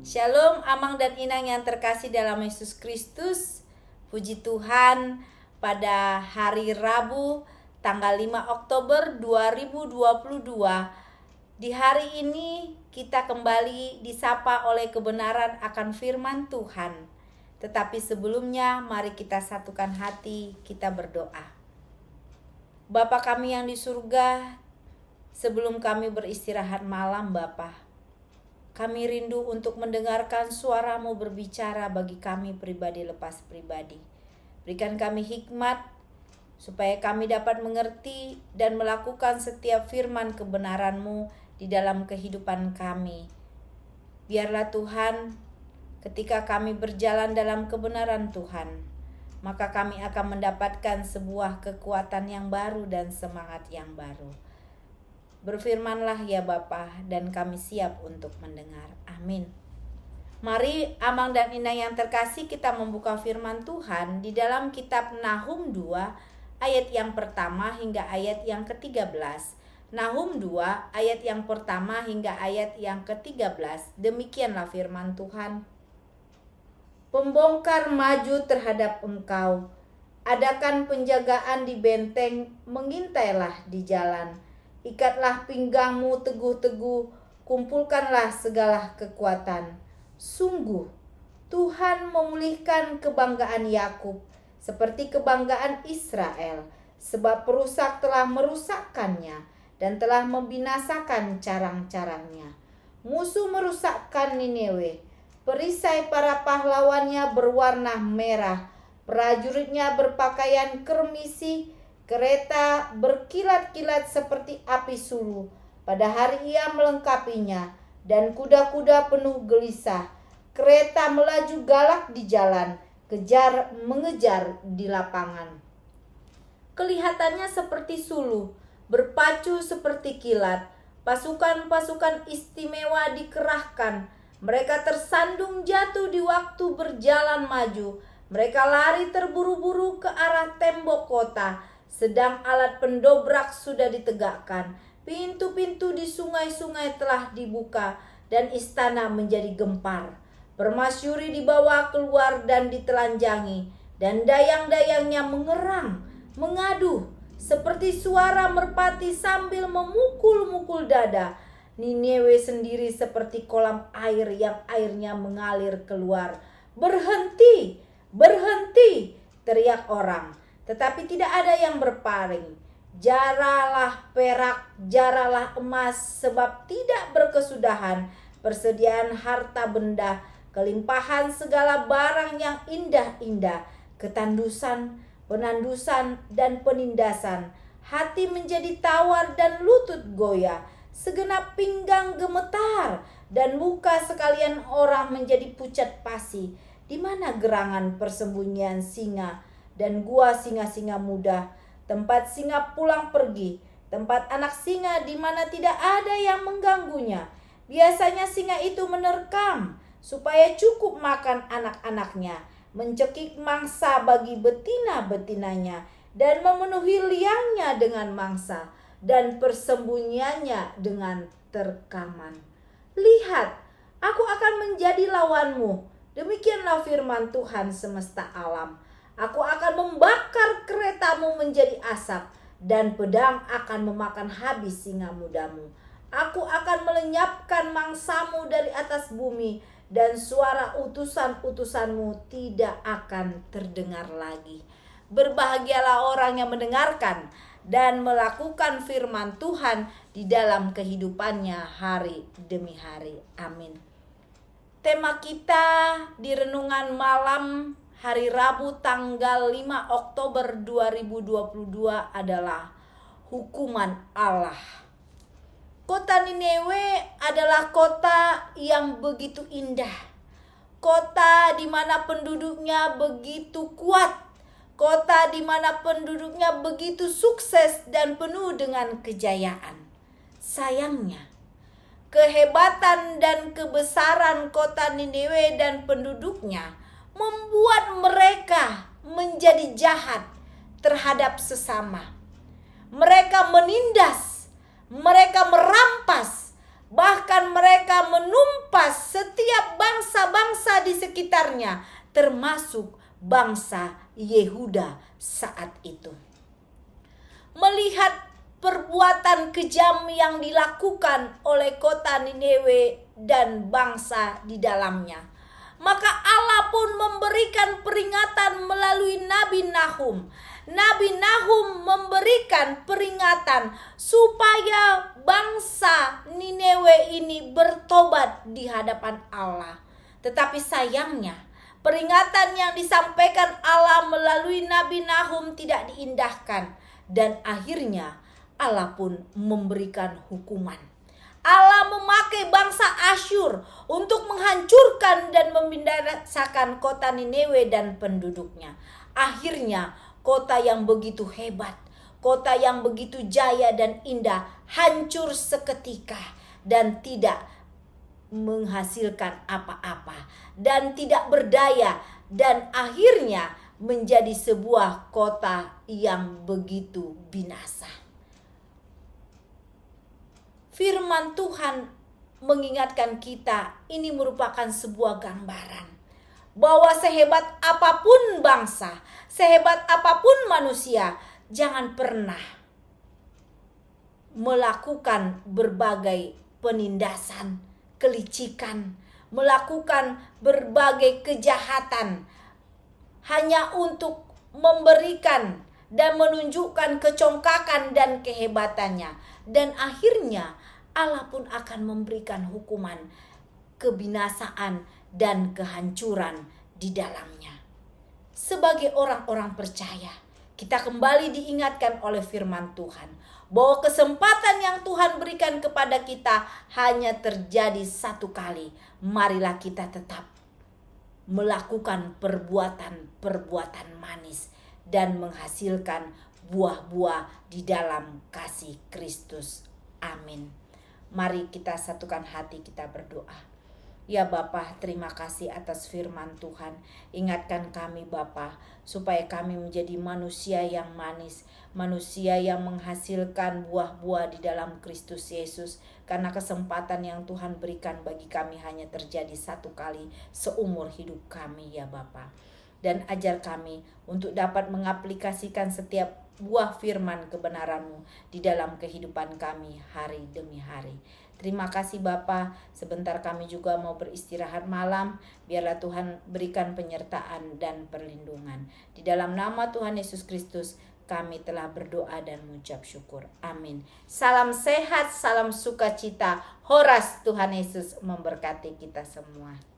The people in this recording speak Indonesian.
Shalom Amang dan Inang yang terkasih dalam Yesus Kristus. Puji Tuhan, pada hari Rabu tanggal 5 Oktober 2022, di hari ini kita kembali disapa oleh kebenaran akan firman Tuhan. Tetapi sebelumnya mari kita satukan hati, kita berdoa. Bapa kami yang di surga, sebelum kami beristirahat malam Bapa, kami rindu untuk mendengarkan suara-Mu berbicara bagi kami pribadi lepas pribadi. Berikan kami hikmat supaya kami dapat mengerti dan melakukan setiap firman kebenaran-Mu di dalam kehidupan kami. Biarlah Tuhan, ketika kami berjalan dalam kebenaran Tuhan, maka kami akan mendapatkan sebuah kekuatan yang baru dan semangat yang baru. Berfirmanlah ya Bapa, dan kami siap untuk mendengar. Amin. Mari Amang dan Inang yang terkasih, kita membuka firman Tuhan di dalam kitab Nahum 2 ayat yang pertama hingga ayat yang ke-13. Nahum 2 ayat yang pertama hingga ayat yang ke-13. Demikianlah firman Tuhan. Pembongkar maju terhadap engkau, adakan penjagaan di benteng, mengintailah di jalan. Ikatlah pinggangmu teguh-teguh, kumpulkanlah segala kekuatan. Sungguh, Tuhan memulihkan kebanggaan Yakub, seperti kebanggaan Israel, sebab perusak telah merusakkannya dan telah membinasakan carang-carangnya. Musuh merusakkan Niniwe, perisai para pahlawannya berwarna merah, prajuritnya berpakaian kermisi, kereta berkilat-kilat seperti api sulu. Pada hari ia melengkapinya, dan kuda-kuda penuh gelisah. Kereta melaju galak di jalan, mengejar di lapangan. Kelihatannya seperti sulu, berpacu seperti kilat. Pasukan-pasukan istimewa dikerahkan. Mereka tersandung jatuh di waktu berjalan maju. Mereka lari terburu-buru ke arah tembok kota. Sedang alat pendobrak sudah ditegakkan, pintu-pintu di sungai-sungai telah dibuka, dan istana menjadi gempar. Permasyuri dibawa keluar dan ditelanjangi, dan dayang-dayangnya mengerang, mengadu, seperti suara merpati sambil memukul-mukul dada. Niniwe sendiri seperti kolam air yang airnya mengalir keluar. Berhenti, berhenti, teriak orang. Tetapi tidak ada yang berpaling. Jaralah perak, jaralah emas, sebab tidak berkesudahan persediaan harta benda, kelimpahan segala barang yang indah-indah, ketandusan, penandusan, dan penindasan. Hati menjadi tawar dan lutut goyah, segenap pinggang gemetar, dan muka sekalian orang menjadi pucat pasi. Di mana gerangan persembunyian singa dan gua singa-singa muda, tempat singa pulang pergi, tempat anak singa di mana tidak ada yang mengganggunya. Biasanya singa itu menerkam supaya cukup makan anak-anaknya, mencekik mangsa bagi betina-betinanya, dan memenuhi liangnya dengan mangsa, dan persembunyiannya dengan terkaman. Lihat, aku akan menjadi lawanmu. Demikianlah firman Tuhan semesta alam. Aku akan membakar keretamu menjadi asap, dan pedang akan memakan habis singa mudamu. Aku akan melenyapkan mangsamu dari atas bumi, dan suara utusan-utusanmu tidak akan terdengar lagi. Berbahagialah orang yang mendengarkan dan melakukan firman Tuhan di dalam kehidupannya hari demi hari. Amin. Tema kita di renungan malam hari Rabu tanggal 5 Oktober 2022 adalah hukuman Allah. Kota Niniwe adalah kota yang begitu indah. Kota di mana penduduknya begitu kuat. Kota di mana penduduknya begitu sukses dan penuh dengan kejayaan. Sayangnya, kehebatan dan kebesaran kota Niniwe dan penduduknya membuat mereka menjadi jahat terhadap sesama. Mereka menindas, mereka merampas, bahkan mereka menumpas setiap bangsa termasuk bangsa Yehuda saat itu. Melihat perbuatan kejam yang dilakukan oleh kota Niniwe dan bangsa di dalamnya, maka Allah pun memberikan peringatan melalui Nabi Nahum. Nabi Nahum memberikan peringatan supaya bangsa Niniwe ini bertobat di hadapan Allah. Tetapi sayangnya, peringatan yang disampaikan Allah melalui Nabi Nahum tidak diindahkan, dan akhirnya Allah pun memberikan hukuman. Allah memakai bangsa Asyur untuk menghancurkan dan membinasakan kota Niniwe dan penduduknya. Akhirnya kota yang begitu hebat, kota yang begitu jaya dan indah, hancur seketika dan tidak menghasilkan apa-apa dan tidak berdaya, dan akhirnya menjadi sebuah kota yang begitu binasa. Firman Tuhan mengingatkan kita, ini merupakan sebuah gambaran bahwa sehebat apapun bangsa, sehebat apapun manusia, jangan pernah melakukan berbagai penindasan, kelicikan, melakukan berbagai kejahatan hanya untuk memberikan dan menunjukkan kecongkakan dan kehebatannya. Dan akhirnya Allah pun akan memberikan hukuman, kebinasaan dan kehancuran di dalamnya. Sebagai orang-orang percaya, kita kembali diingatkan oleh firman Tuhan bahwa kesempatan yang Tuhan berikan kepada kita hanya terjadi satu kali. Marilah kita tetap melakukan perbuatan manis dan menghasilkan buah-buah di dalam kasih Kristus. Amin. Mari kita satukan hati, kita berdoa. Ya Bapa, terima kasih atas firman Tuhan. Ingatkan kami Bapa, supaya kami menjadi manusia yang manis, manusia yang menghasilkan buah-buah di dalam Kristus Yesus. Karena kesempatan yang Tuhan berikan bagi kami hanya terjadi satu kali seumur hidup kami ya Bapa. Dan ajar kami untuk dapat mengaplikasikan setiap buah firman kebenaran-Mu di dalam kehidupan kami hari demi hari. Terima kasih Bapa. Sebentar kami juga mau beristirahat malam. Biarlah Tuhan berikan penyertaan dan perlindungan. Di dalam nama Tuhan Yesus Kristus kami telah berdoa dan mengucap syukur. Amin. Salam sehat, salam sukacita. Horas, Tuhan Yesus memberkati kita semua.